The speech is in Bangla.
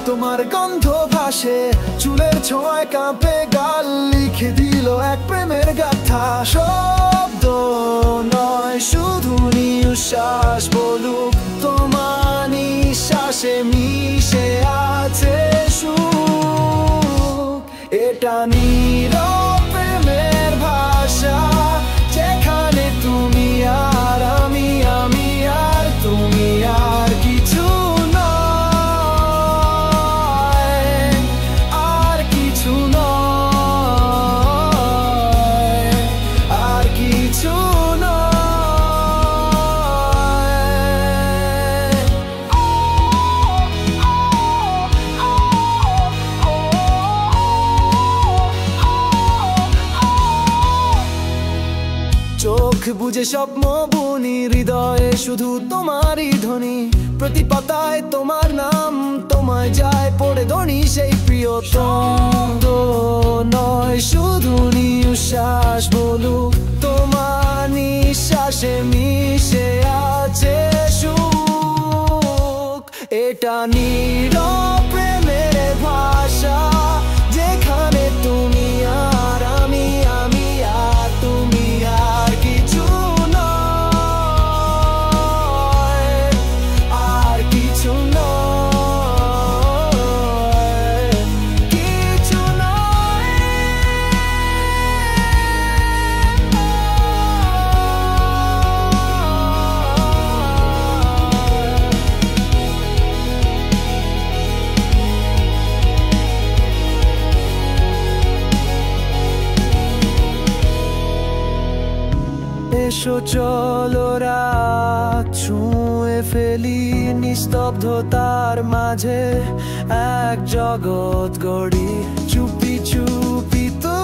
তোমার গন্ধ ভাসে, চুলের ছোঁয়ায় কাঁপে গাল, লিখে দিল এক প্রেমের গাথা। শব্দ নয় শুধু নিঃশ্বাস বলুক, তোমার নিঃশ্বাসে মিশে আছে সুখ। এটা নীরব প্রেমের ভাষা, যেখানে তুমি আর আমি, আমি আর তুমি, আর কিছু নয়, আর কিছু নয়, আর কিছু নয়। চোখ বুঝে স্বপ্ন বুনি, হৃদয়ে শুধু তোমারই ধ্বনি। প্রতি পাতায় তোমার নাম, তোমায় যায় পড়ে ধনি সেই প্রিয়তম। নয় শুধু নিঃশ্বাস বলুক, তোমার নিঃশ্বাসে মিশে আছে সুখ। এটা নীরব প্রেমের ভাষা, যেখানে তুমি আর আমি, আমি আর তুমি, আর কিছু নয়, আর কিছু নয়, কিছু নয়। এসো চলো রাত ছুঁয়ে ফেলি, নিস্তব্ধতার মাঝে এক জগৎ গড়ি। চুপি চুপি তো